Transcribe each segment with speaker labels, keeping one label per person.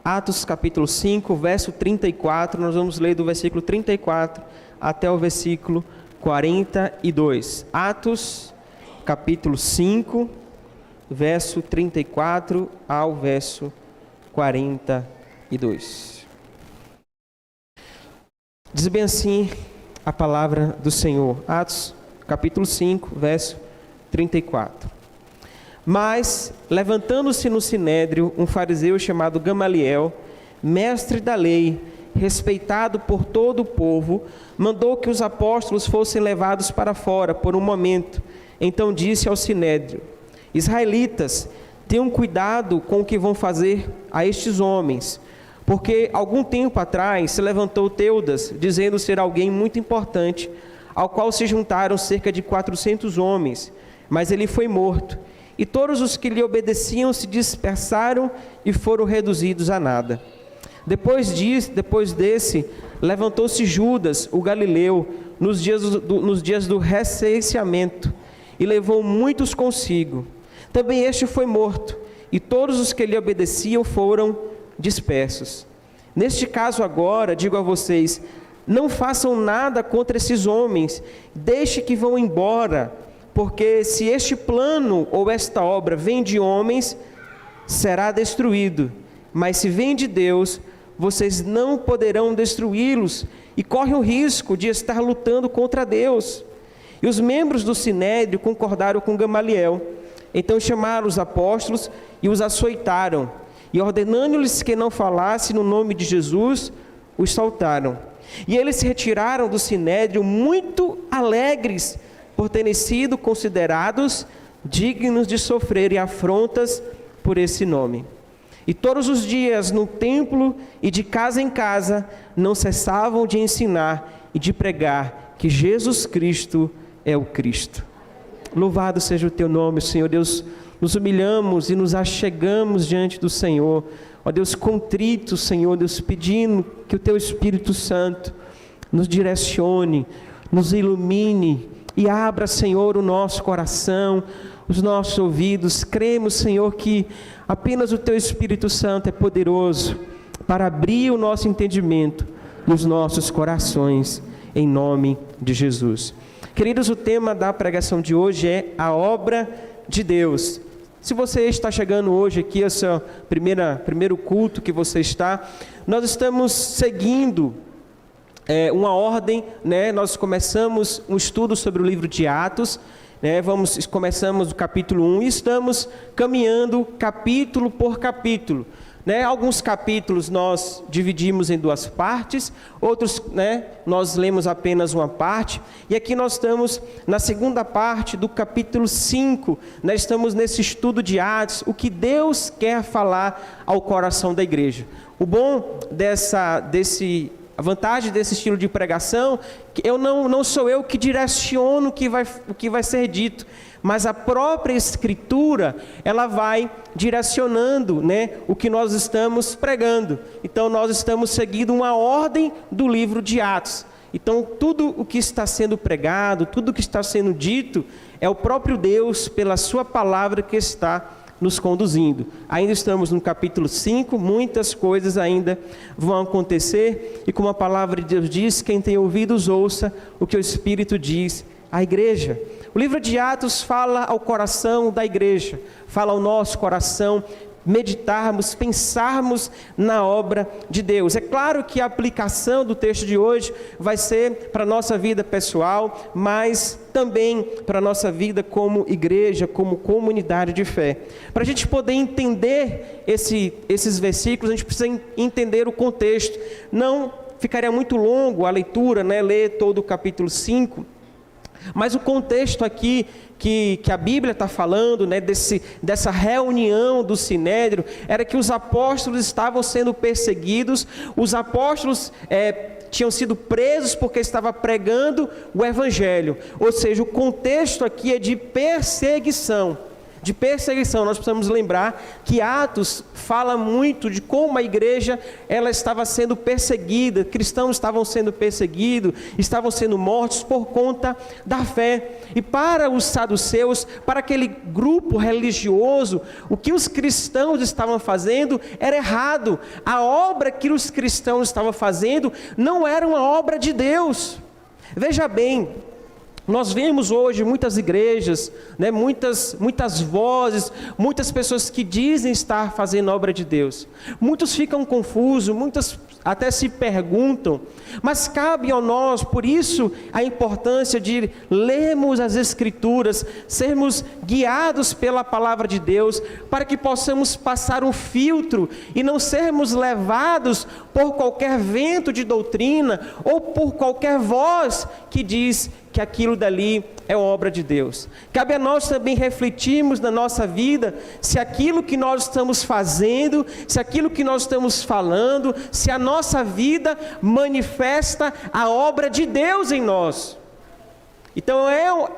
Speaker 1: Atos capítulo 5, verso 34, nós vamos ler do versículo 34 até o versículo 42. Atos capítulo 5, verso 34 ao verso 42. Diz bem assim a palavra do Senhor. Atos capítulo 5, verso 34. Mas, levantando-se no sinédrio, um fariseu chamado Gamaliel, mestre da lei, respeitado por todo o povo, mandou que os apóstolos fossem levados para fora por um momento. Então disse ao sinédrio: Israelitas, tenham cuidado com o que vão fazer a estes homens, porque algum tempo atrás se levantou Teudas, dizendo ser alguém muito importante, ao qual se juntaram cerca de 400 homens, mas ele foi morto. E todos os que lhe obedeciam se dispersaram e foram reduzidos a nada. Depois desse, levantou-se Judas, o galileu, nos dias do recenseamento, e levou muitos consigo. Também este foi morto, e todos os que lhe obedeciam foram dispersos. Neste caso agora, digo a vocês, não façam nada contra esses homens, deixe que vão embora, porque se este plano ou esta obra vem de homens, será destruído. Mas se vem de Deus, vocês não poderão destruí-los e correm o risco de estar lutando contra Deus. E os membros do sinédrio concordaram com Gamaliel. Então chamaram os apóstolos e os açoitaram. E ordenando-lhes que não falasse no nome de Jesus, os soltaram. E eles se retiraram do sinédrio muito alegres, por terem sido considerados dignos de sofrerem afrontas por esse nome. E todos os dias no templo e de casa em casa não cessavam de ensinar e de pregar que Jesus Cristo é o Cristo. Louvado seja o teu nome, Senhor Deus. Nos humilhamos e nos achegamos diante do Senhor, ó Deus, contritos, Senhor Deus, pedindo que o teu Espírito Santo nos direcione, nos ilumine e abra, Senhor, o nosso coração, os nossos ouvidos. Cremos, Senhor, que apenas o teu Espírito Santo é poderoso para abrir o nosso entendimento nos nossos corações, em nome de Jesus. Queridos, o tema da pregação de hoje é a obra de Deus. Se você está chegando hoje aqui, esse é o primeiro culto que você está, nós estamos seguindo uma ordem, né? Nós começamos um estudo sobre o livro de Atos, né? Começamos o capítulo 1 e estamos caminhando capítulo por capítulo, né? Alguns capítulos nós dividimos em duas partes, outros, né, nós lemos apenas uma parte, e aqui nós estamos na segunda parte do capítulo 5, nós estamos nesse estudo de Atos, o que Deus quer falar ao coração da igreja. O bom a vantagem desse estilo de pregação, que não sou eu que direciono o que vai ser dito, mas a própria Escritura, ela vai direcionando, né, o que nós estamos pregando. Então nós estamos seguindo uma ordem do livro de Atos. Então tudo o que está sendo pregado, tudo o que está sendo dito, é o próprio Deus, pela sua palavra, que está nos conduzindo. Ainda estamos no capítulo 5, muitas coisas ainda vão acontecer, e como a palavra de Deus diz, quem tem ouvidos ouça o que o Espírito diz à igreja. O livro de Atos fala ao coração da igreja, fala ao nosso coração, meditarmos, pensarmos na obra de Deus. É claro que a aplicação do texto de hoje vai ser para a nossa vida pessoal, mas também para a nossa vida como igreja, como comunidade de fé. Para a gente poder entender esses versículos, a gente precisa entender o contexto. Não ficaria muito longo a leitura, né, ler todo o capítulo 5, mas o contexto aqui que a Bíblia está falando, né, dessa reunião do Sinédrio, era que os apóstolos estavam sendo perseguidos, os apóstolos tinham sido presos porque estavam pregando o Evangelho, ou seja, o contexto aqui é de perseguição. de perseguição. Nós precisamos lembrar que Atos fala muito de como a igreja ela estava sendo perseguida, cristãos estavam sendo perseguidos, estavam sendo mortos por conta da fé. E para os saduceus, para aquele grupo religioso, o que os cristãos estavam fazendo era errado. A obra que os cristãos estavam fazendo não era uma obra de Deus. Veja bem, nós vemos hoje muitas igrejas, né, muitas vozes, muitas pessoas que dizem estar fazendo a obra de Deus. Muitos ficam confusos, muitos até se perguntam, mas cabe a nós, por isso, a importância de lermos as Escrituras, sermos guiados pela palavra de Deus, para que possamos passar um filtro e não sermos levados por qualquer vento de doutrina ou por qualquer voz que diz que aquilo dali é obra de Deus. Cabe a nós também refletirmos na nossa vida se aquilo que nós estamos fazendo, se aquilo que nós estamos falando, se a nossa vida manifesta a obra de Deus em nós. Então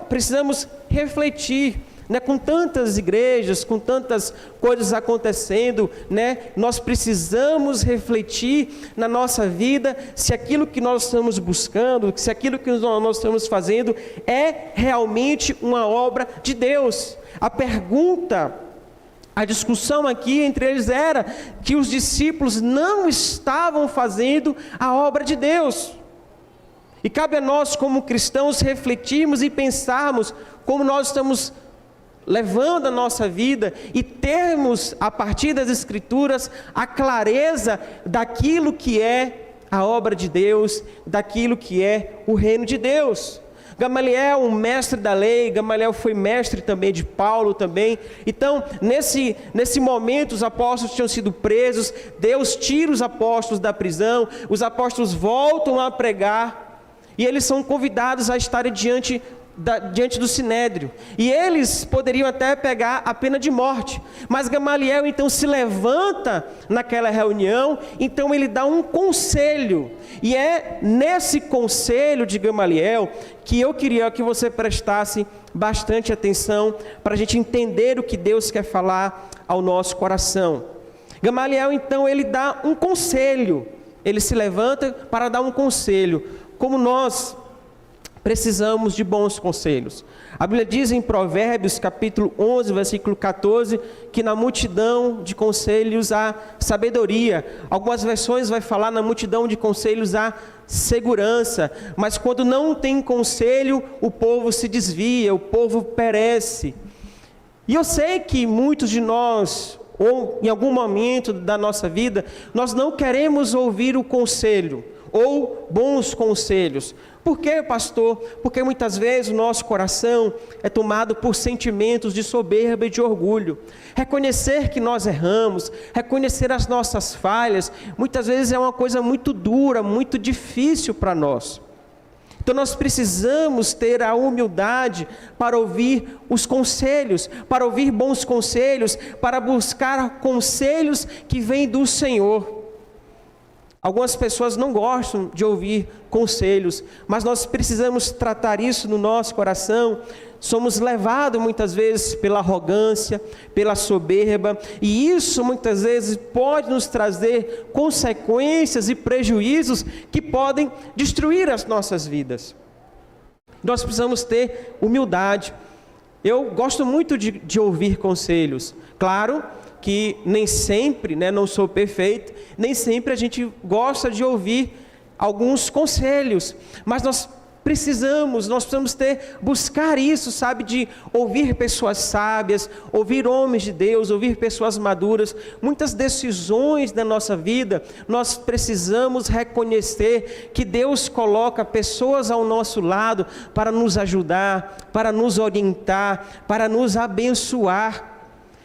Speaker 1: precisamos refletir, né, com tantas igrejas, com tantas coisas acontecendo, né, nós precisamos refletir na nossa vida se aquilo que nós estamos buscando, se aquilo que nós estamos fazendo é realmente uma obra de Deus. A discussão aqui entre eles era que os discípulos não estavam fazendo a obra de Deus. E cabe a nós, como cristãos, refletirmos e pensarmos como nós estamos levando a nossa vida e termos, a partir das Escrituras, a clareza daquilo que é a obra de Deus, daquilo que é o reino de Deus. Gamaliel, um mestre da lei, Gamaliel foi mestre também de Paulo também. Então, nesse momento, os apóstolos tinham sido presos, Deus tira os apóstolos da prisão, os apóstolos voltam a pregar, e eles são convidados a estarem diante do Sinédrio, e eles poderiam até pegar a pena de morte, mas Gamaliel então se levanta naquela reunião, então ele dá um conselho, e é nesse conselho de Gamaliel que eu queria que você prestasse bastante atenção, para a gente entender o que Deus quer falar ao nosso coração. Gamaliel então ele dá um conselho, ele se levanta para dar um conselho, como nós precisamos de bons conselhos. A Bíblia diz em Provérbios, capítulo 11, versículo 14, que na multidão de conselhos há sabedoria. Algumas versões vai falar na multidão de conselhos há segurança. Mas quando não tem conselho, o povo se desvia, o povo perece. E eu sei que muitos de nós, ou em algum momento da nossa vida, nós não queremos ouvir o conselho, ou bons conselhos. Por quê, pastor? Porque muitas vezes o nosso coração é tomado por sentimentos de soberba e de orgulho. Reconhecer que nós erramos, reconhecer as nossas falhas, muitas vezes é uma coisa muito dura, muito difícil para nós. Então nós precisamos ter a humildade para ouvir os conselhos, para ouvir bons conselhos, para buscar conselhos que vêm do Senhor. Algumas pessoas não gostam de ouvir conselhos, mas nós precisamos tratar isso no nosso coração. Somos levados muitas vezes pela arrogância, pela soberba, e isso muitas vezes pode nos trazer consequências e prejuízos que podem destruir as nossas vidas. Nós precisamos ter humildade. Eu gosto muito de ouvir conselhos, claro que nem sempre, não sou perfeito, nem sempre a gente gosta de ouvir alguns conselhos, mas nós precisamos buscar isso, de ouvir pessoas sábias, ouvir homens de Deus, ouvir pessoas maduras. Muitas decisões da nossa vida, nós precisamos reconhecer que Deus coloca pessoas ao nosso lado para nos ajudar, para nos orientar, para nos abençoar.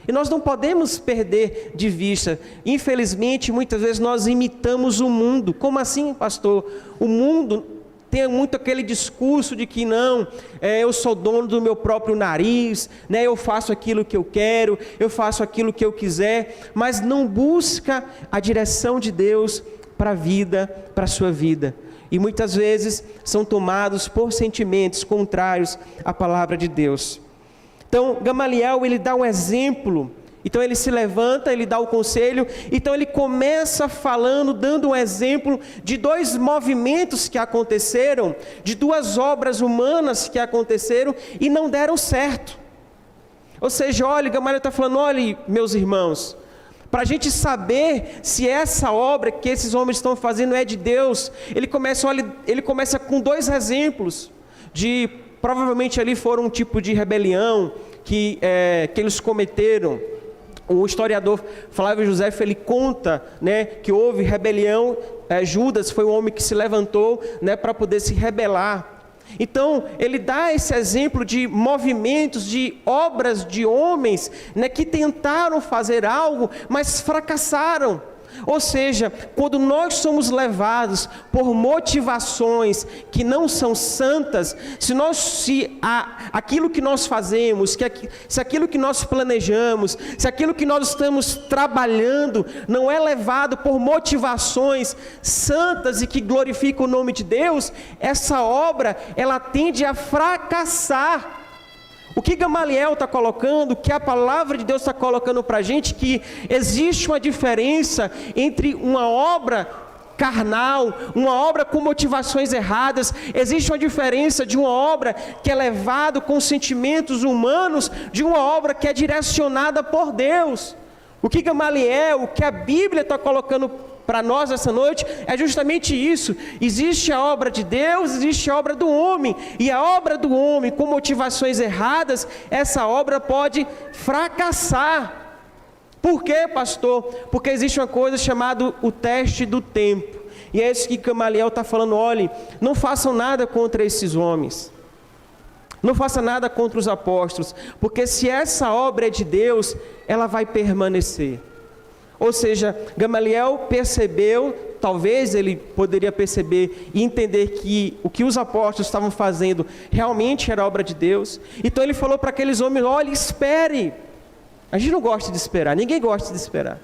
Speaker 1: E nós não podemos perder de vista. Infelizmente, muitas vezes nós imitamos o mundo. Como assim, pastor? O mundo tem muito aquele discurso de que não, eu sou dono do meu próprio nariz, eu faço aquilo que eu quero, eu faço aquilo que eu quiser, mas não busca a direção de Deus para a vida, para a sua vida. E muitas vezes são tomados por sentimentos contrários à palavra de Deus. Então, Gamaliel, ele dá um exemplo. Então, ele se levanta, ele dá o conselho. Então, ele começa falando, dando um exemplo de 2 movimentos que aconteceram, de 2 obras humanas que aconteceram e não deram certo. Ou seja, olha, Gamaliel está falando, olha, meus irmãos, para a gente saber se essa obra que esses homens estão fazendo é de Deus, ele começa com 2 exemplos, de provavelmente ali foram um tipo de rebelião que eles cometeram. O historiador Flávio José, ele conta, né, que houve rebelião, Judas foi o homem que se levantou, né, para poder se rebelar. Então, ele dá esse exemplo de movimentos, de obras de homens, né, que tentaram fazer algo, mas fracassaram. Ou seja, quando nós somos levados por motivações que não são santas, se aquilo que nós fazemos, se aquilo que nós planejamos, se aquilo que nós estamos trabalhando não é levado por motivações santas e que glorificam o nome de Deus, essa obra, ela tende a fracassar. O que Gamaliel está colocando, o que a palavra de Deus está colocando para a gente, que existe uma diferença entre uma obra carnal, uma obra com motivações erradas, existe uma diferença de uma obra que é levada com sentimentos humanos, de uma obra que é direcionada por Deus. O que Gamaliel, o que a Bíblia está colocando para nós essa noite é justamente isso. Existe a obra de Deus, existe a obra do homem, e a obra do homem com motivações erradas, essa obra pode fracassar. Por quê, pastor? Porque existe uma coisa chamada o teste do tempo, e é isso que Gamaliel está falando. Olhe, não façam nada contra esses homens, não faça nada contra os apóstolos, porque se essa obra é de Deus, ela vai permanecer. Ou seja, Gamaliel percebeu, talvez ele poderia perceber e entender que o que os apóstolos estavam fazendo realmente era obra de Deus. Então ele falou para aqueles homens, olha, espere. A gente não gosta de esperar, ninguém gosta de esperar.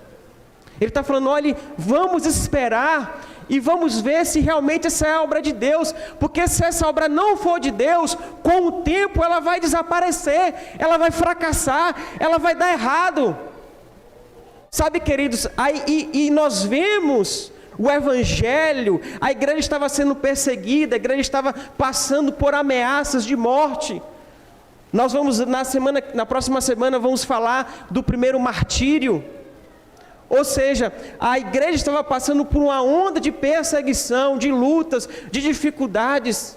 Speaker 1: Ele está falando, olha, vamos esperar e vamos ver se realmente essa é a obra de Deus, porque se essa obra não for de Deus, com o tempo ela vai desaparecer, ela vai fracassar, ela vai dar errado. Sabe, queridos, e nós vemos o Evangelho, a igreja estava sendo perseguida, a igreja estava passando por ameaças de morte. Nós vamos, na próxima semana, vamos falar do primeiro martírio. Ou seja, a igreja estava passando por uma onda de perseguição, de lutas, de dificuldades.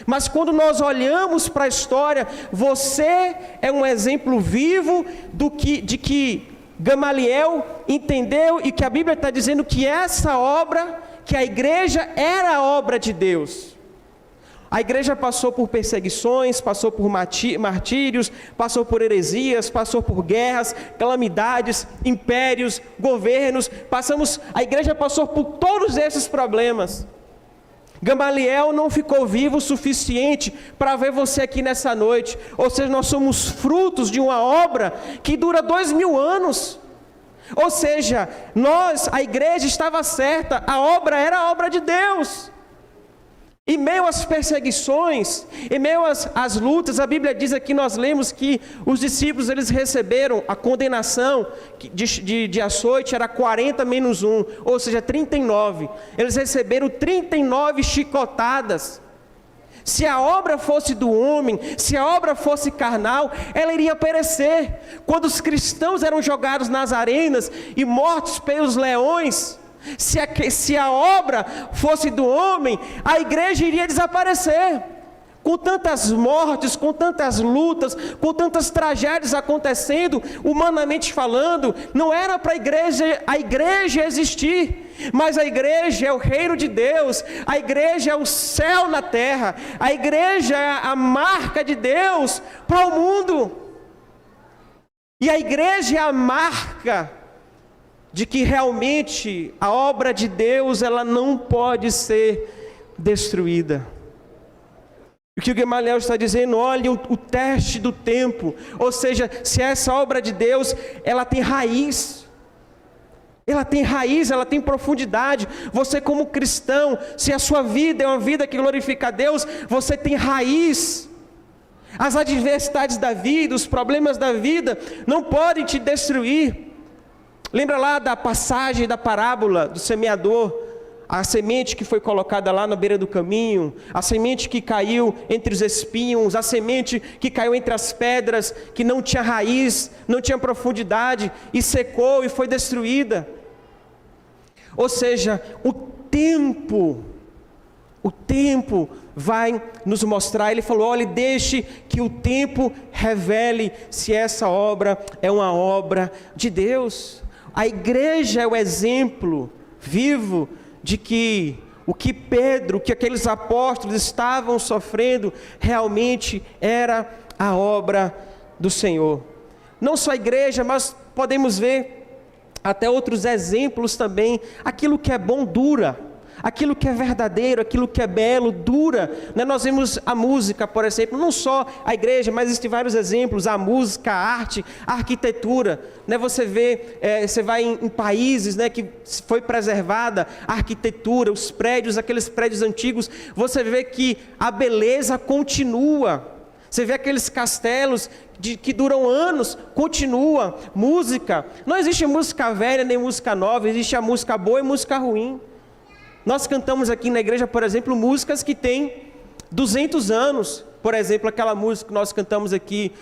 Speaker 1: Mas quando nós olhamos para a história, você é um exemplo vivo de que Gamaliel entendeu e que a Bíblia está dizendo que essa obra, que a igreja era a obra de Deus. A igreja passou por perseguições, passou por martírios, passou por heresias, passou por guerras, calamidades, impérios, governos. A igreja passou por todos esses problemas. Gamaliel não ficou vivo o suficiente para ver você aqui nessa noite. Ou seja, nós somos frutos de uma obra que dura 2000 anos. Ou seja, a igreja estava certa, a obra era a obra de Deus. Em meio às perseguições, em meio às lutas, a Bíblia diz aqui, nós lemos que os discípulos, eles receberam a condenação de açoite, era 40 menos 1, ou seja, 39. Eles receberam 39 chicotadas. Se a obra fosse do homem, se a obra fosse carnal, ela iria perecer. Quando os cristãos eram jogados nas arenas e mortos pelos leões, se a obra fosse do homem, a igreja iria desaparecer. Com tantas mortes, com tantas lutas, com tantas tragédias acontecendo, humanamente falando, não era para a igreja existir, mas a igreja é o reino de Deus, a igreja é o céu na terra, a igreja é a marca de Deus para o mundo, e a igreja é a marca de que realmente a obra de Deus, ela não pode ser destruída. O que o Gamaliel está dizendo, olha o teste do tempo, ou seja, se essa obra de Deus, ela tem raiz, ela tem profundidade. Você como cristão, se a sua vida é uma vida que glorifica a Deus, você tem raiz. As adversidades da vida, os problemas da vida não podem te destruir. Lembra lá da passagem da parábola do semeador? A semente que foi colocada lá na beira do caminho, a semente que caiu entre os espinhos, a semente que caiu entre as pedras, que não tinha raiz, não tinha profundidade, e secou e foi destruída. Ou seja, o tempo vai nos mostrar. Ele falou: olhe, deixe que o tempo revele se essa obra é uma obra de Deus. A igreja é o exemplo vivo de que o que Pedro, que aqueles apóstolos estavam sofrendo, realmente era a obra do Senhor. Não só a igreja, mas podemos ver até outros exemplos também. Aquilo que é bom dura. Aquilo que é verdadeiro, aquilo que é belo, dura. Nós vemos a música, por exemplo, não só a igreja, mas existem vários exemplos, a música, a arte, a arquitetura. Você vê, você vai em países que foi preservada a arquitetura, os prédios, aqueles prédios antigos, você vê que a beleza continua. Você vê aqueles castelos que duram anos, continua. Música, não existe música velha nem música nova, existe a música boa e música ruim. Nós cantamos aqui na igreja, por exemplo, músicas que têm 200 anos. Por exemplo, aquela música que nós cantamos aqui,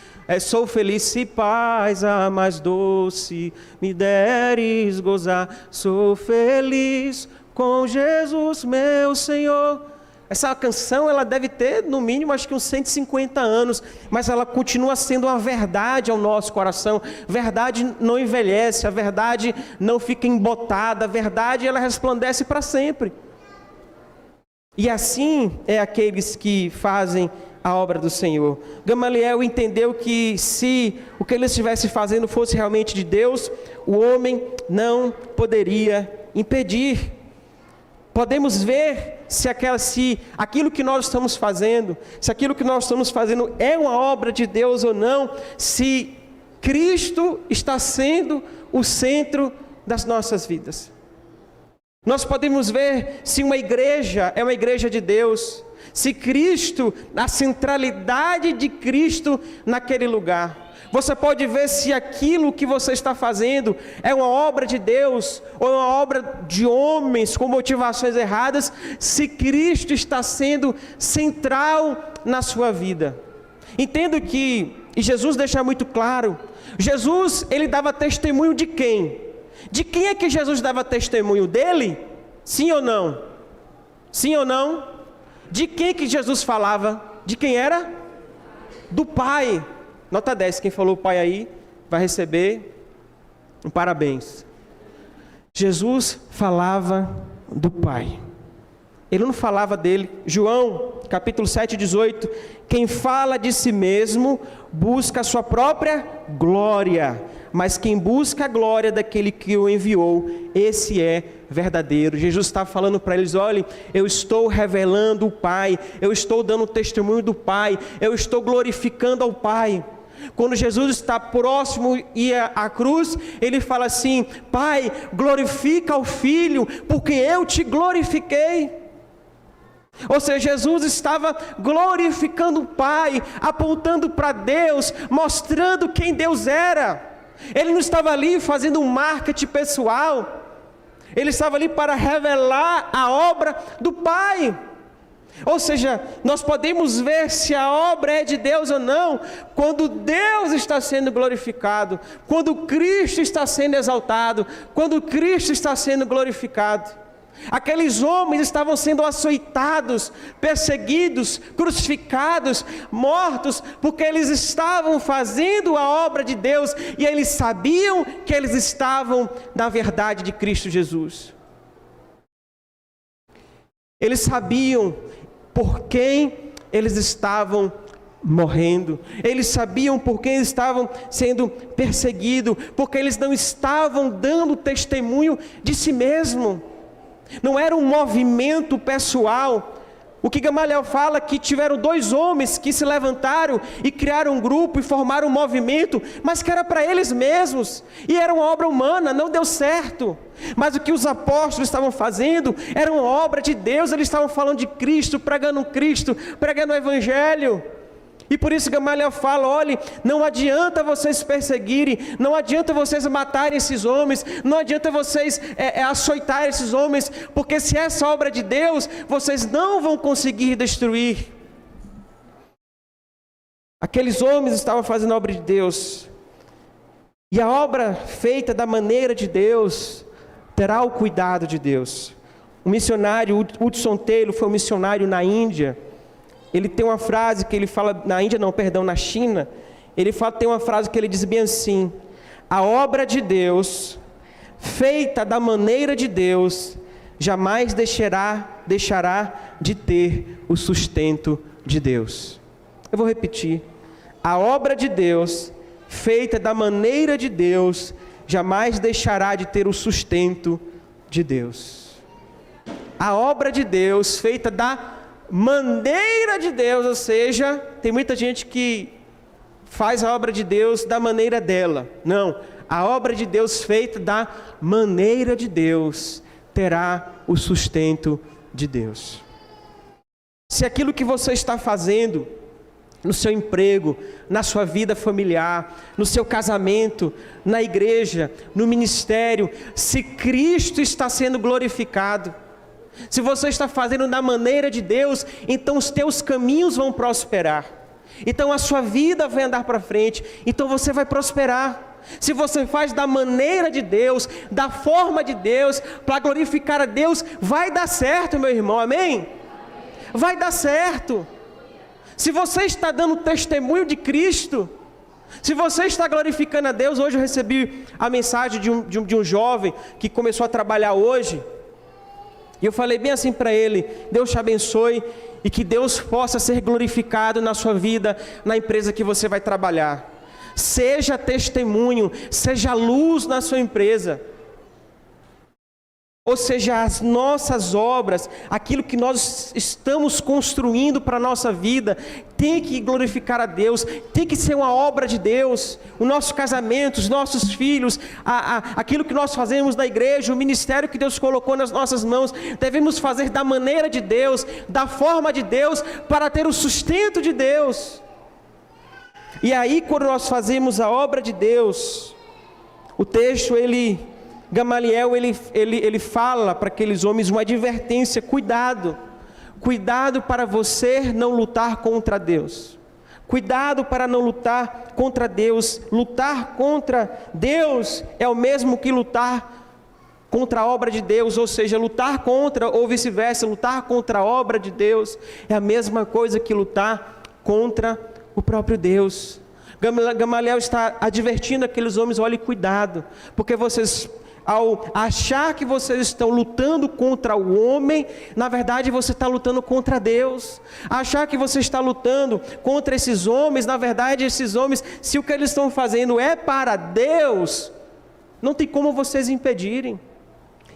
Speaker 1: sou feliz se paz a mais doce me deres gozar. Sou feliz com Jesus meu Senhor. Essa canção, ela deve ter no mínimo acho que uns 150 anos, mas ela continua sendo uma verdade ao nosso coração. Verdade não envelhece, a verdade não fica embotada, a verdade ela resplandece para sempre. E assim é aqueles que fazem a obra do Senhor. Gamaliel entendeu que se o que ele estivesse fazendo fosse realmente de Deus, o homem não poderia impedir. Podemos ver se aquilo que nós estamos fazendo, é uma obra de Deus ou não, se Cristo está sendo o centro das nossas vidas. Nós podemos ver se uma igreja é uma igreja de Deus, se Cristo, a centralidade de Cristo naquele lugar. Você pode ver se aquilo que você está fazendo é uma obra de Deus ou é uma obra de homens com motivações erradas, se Cristo está sendo central na sua vida. Entendo que, e Jesus deixa muito claro, Jesus, ele dava testemunho de quem? De quem é que Jesus dava testemunho? Dele? Sim ou não? Sim ou não? De quem que Jesus falava? De quem era? Do Pai. Nota 10, quem falou Pai aí, vai receber um parabéns. Jesus falava do Pai. Ele não falava dele. João, capítulo 7, 18. Quem fala de si mesmo, busca a sua própria glória. Mas quem busca a glória daquele que o enviou, esse é verdadeiro. Jesus está falando para eles: olhem, eu estou revelando o Pai. Eu estou dando testemunho do Pai. Eu estou glorificando ao Pai. Quando Jesus está próximo e à cruz, ele fala assim: Pai, glorifica ao Filho, porque eu te glorifiquei. Ou seja, Jesus estava glorificando o Pai, apontando para Deus, mostrando quem Deus era. Ele não estava ali fazendo um marketing pessoal, ele estava ali para revelar a obra do Pai. Ou seja, nós podemos ver se a obra é de Deus ou não, quando Deus está sendo glorificado, quando Cristo está sendo exaltado, quando Cristo está sendo glorificado. Aqueles homens estavam sendo açoitados, perseguidos, crucificados, mortos, porque eles estavam fazendo a obra de Deus, e eles sabiam que eles estavam na verdade de Cristo Jesus. Eles sabiam por quem eles estavam morrendo, eles sabiam por quem eles estavam sendo perseguidos, porque eles não estavam dando testemunho de si mesmo. Não era um movimento pessoal. O que Gamaliel fala que tiveram 2 homens que se levantaram e criaram um grupo e formaram um movimento, mas que era para eles mesmos, e era uma obra humana, não deu certo. Mas o que os apóstolos estavam fazendo era uma obra de Deus. Eles estavam falando de Cristo, pregando o Evangelho. E por isso Gamaliel fala: olhe, não adianta vocês perseguirem, não adianta vocês matarem esses homens, não adianta vocês açoitarem esses homens, porque se essa obra de Deus, vocês não vão conseguir destruir. Aqueles homens estavam fazendo a obra de Deus, e a obra feita da maneira de Deus terá o cuidado de Deus. O missionário Hudson Taylor foi um missionário na Índia. Ele tem uma frase que ele fala, na China, tem uma frase que ele diz bem assim: a obra de Deus, feita da maneira de Deus, jamais deixará de ter o sustento de Deus. Eu vou repetir: a obra de Deus, feita da maneira de Deus, jamais deixará de ter o sustento de Deus. A obra de Deus, feita da maneira de Deus, ou seja, tem muita gente que faz a obra de Deus da maneira dela. Não, a obra de Deus feita da maneira de Deus terá o sustento de Deus. Se aquilo que você está fazendo no seu emprego, na sua vida familiar, no seu casamento, na igreja, no ministério, se Cristo está sendo glorificado, se você está fazendo da maneira de Deus, então os teus caminhos vão prosperar, então a sua vida vai andar para frente, então você vai prosperar. Se você faz da maneira de Deus, da forma de Deus, para glorificar a Deus, vai dar certo, meu irmão, amém? Vai dar certo. Se você está dando testemunho de Cristo, se você está glorificando a Deus, hoje eu recebi a mensagem de um jovem que começou a trabalhar hoje, e eu falei bem assim para ele: Deus te abençoe e que Deus possa ser glorificado na sua vida, na empresa que você vai trabalhar. Seja testemunho, seja luz na sua empresa. Ou seja, as nossas obras, aquilo que nós estamos construindo para a nossa vida, tem que glorificar a Deus, tem que ser uma obra de Deus. O nosso casamento, os nossos filhos, aquilo que nós fazemos na igreja, o ministério que Deus colocou nas nossas mãos, devemos fazer da maneira de Deus, da forma de Deus, para ter o sustento de Deus. E aí, quando nós fazemos a obra de Deus, o texto, Gamaliel, ele fala para aqueles homens uma advertência: cuidado para você não lutar contra Deus, cuidado para não lutar contra Deus. Lutar contra Deus é o mesmo que lutar contra a obra de Deus, ou seja, lutar contra, ou vice-versa, lutar contra a obra de Deus é a mesma coisa que lutar contra o próprio Deus. Gamaliel está advertindo aqueles homens: olhe, cuidado, porque vocês, ao achar que vocês estão lutando contra o homem, na verdade você está lutando contra Deus. Achar que você está lutando contra esses homens, na verdade esses homens, se o que eles estão fazendo é para Deus, não tem como vocês impedirem.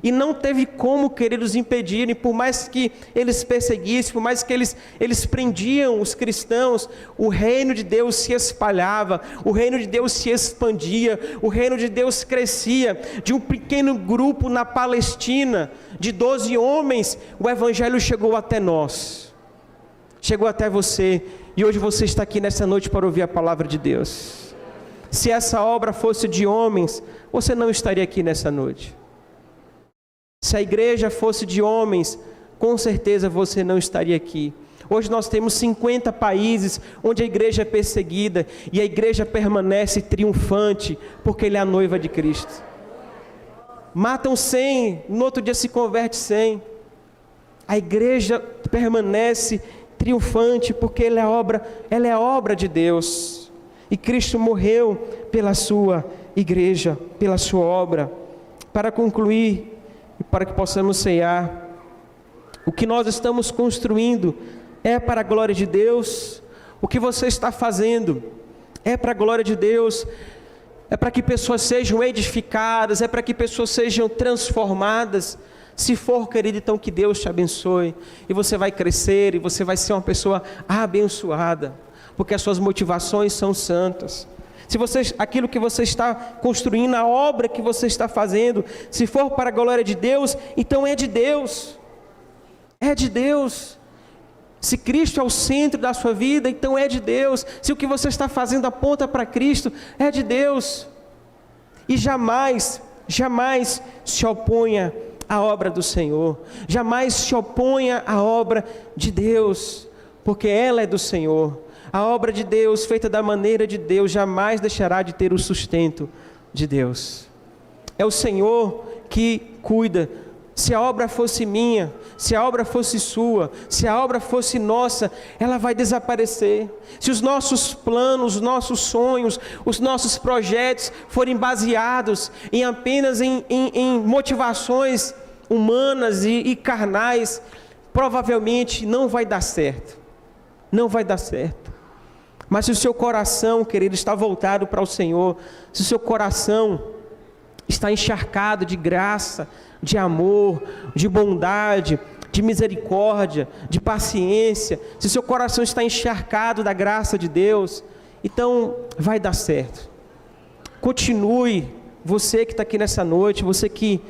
Speaker 1: E não teve como, queridos, impedirem, por mais que eles perseguissem, por mais que eles prendiam os cristãos, o reino de Deus se espalhava, o reino de Deus se expandia, o reino de Deus crescia. De um pequeno grupo na Palestina, de 12 homens, o evangelho chegou até nós, chegou até você, e hoje você está aqui nessa noite para ouvir a palavra de Deus. Se essa obra fosse de homens, você não estaria aqui nessa noite. Se a igreja fosse de homens, com certeza você não estaria aqui. Hoje nós temos 50 países onde a igreja é perseguida e a igreja permanece triunfante, porque ela é a noiva de Cristo. Matam 100, no outro dia se converte 100. A igreja permanece triunfante porque ela é a obra de Deus. E Cristo morreu pela sua igreja, pela sua obra. Para concluir, e para que possamos ceiar, o que nós estamos construindo é para a glória de Deus. O que você está fazendo é para a glória de Deus, é para que pessoas sejam edificadas, é para que pessoas sejam transformadas. Se for, querido, então que Deus te abençoe, e você vai crescer, e você vai ser uma pessoa abençoada, porque as suas motivações são santas. Se aquilo que você está construindo, a obra que você está fazendo, se for para a glória de Deus, então é de Deus. É de Deus. Se Cristo é o centro da sua vida, então é de Deus. Se o que você está fazendo aponta para Cristo, é de Deus. E jamais se oponha à obra do Senhor. Jamais se oponha à obra de Deus, porque ela é do Senhor. A obra de Deus, feita da maneira de Deus, jamais deixará de ter o sustento de Deus. É o Senhor que cuida. Se a obra fosse minha, se a obra fosse sua, se a obra fosse nossa, ela vai desaparecer. Se os nossos planos, os nossos sonhos, os nossos projetos forem baseados apenas em motivações humanas e carnais, provavelmente não vai dar certo. Não vai dar certo. Mas se o seu coração, querido, está voltado para o Senhor, se o seu coração está encharcado de graça, de amor, de bondade, de misericórdia, de paciência, se seu coração está encharcado da graça de Deus, então vai dar certo. Continue, você que está aqui nessa noite, você que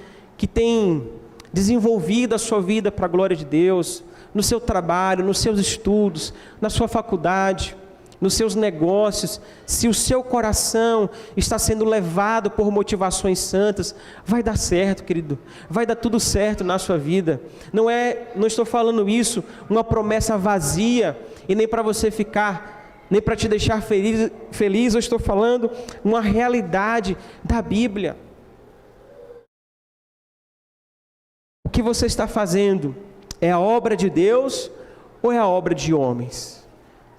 Speaker 1: tem desenvolvido a sua vida para a glória de Deus, no seu trabalho, nos seus estudos, na sua faculdade, nos seus negócios, se o seu coração está sendo levado por motivações santas, vai dar certo, querido, vai dar tudo certo na sua vida. Não estou falando isso uma promessa vazia, e nem para você ficar, nem para te deixar feliz, eu estou falando uma realidade da Bíblia. O que você está fazendo é a obra de Deus ou é a obra de homens?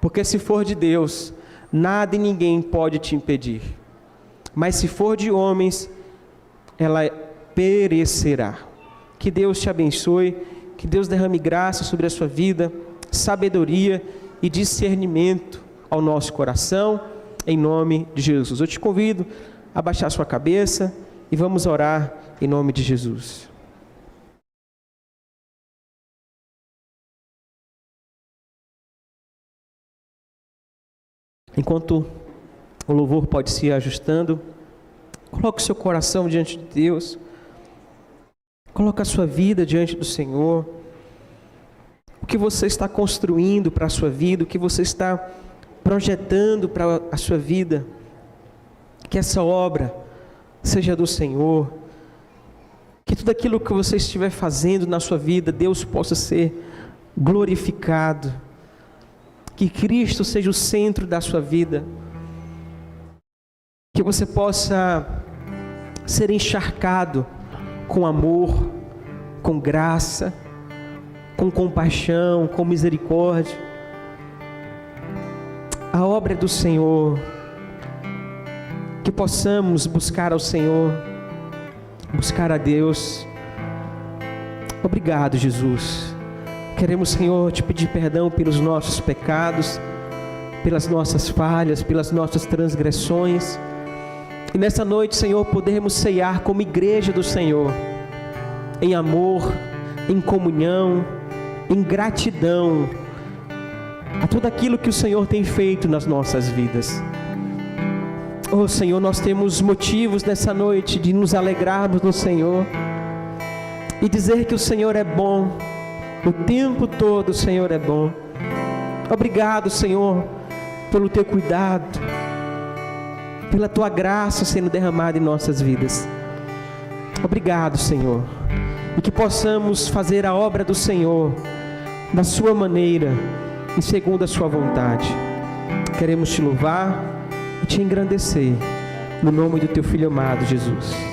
Speaker 1: Porque se for de Deus, nada e ninguém pode te impedir. Mas se for de homens, ela perecerá. Que Deus te abençoe, que Deus derrame graça sobre a sua vida, sabedoria e discernimento ao nosso coração, em nome de Jesus. Eu te convido a baixar sua cabeça e vamos orar em nome de Jesus. Enquanto o louvor pode se ir ajustando, coloque o seu coração diante de Deus, coloque a sua vida diante do Senhor. O que você está construindo para a sua vida, o que você está projetando para a sua vida, que essa obra seja do Senhor, que tudo aquilo que você estiver fazendo na sua vida, Deus possa ser glorificado. Que Cristo seja o centro da sua vida, que você possa ser encharcado com amor, com graça, com compaixão, com misericórdia. A obra é do Senhor, que possamos buscar ao Senhor, buscar a Deus. Obrigado, Jesus. Queremos, Senhor, te pedir perdão pelos nossos pecados, pelas nossas falhas, pelas nossas transgressões. E nessa noite, Senhor, podermos ceiar como igreja do Senhor, em amor, em comunhão, em gratidão, a tudo aquilo que o Senhor tem feito nas nossas vidas. Oh, Senhor, nós temos motivos nessa noite de nos alegrarmos no Senhor e dizer que o Senhor é bom. O tempo todo o Senhor é bom. Obrigado, Senhor, pelo teu cuidado, pela tua graça sendo derramada em nossas vidas. Obrigado, Senhor. E que possamos fazer a obra do Senhor da sua maneira e segundo a sua vontade. Queremos te louvar e te engrandecer no nome do teu Filho amado, Jesus.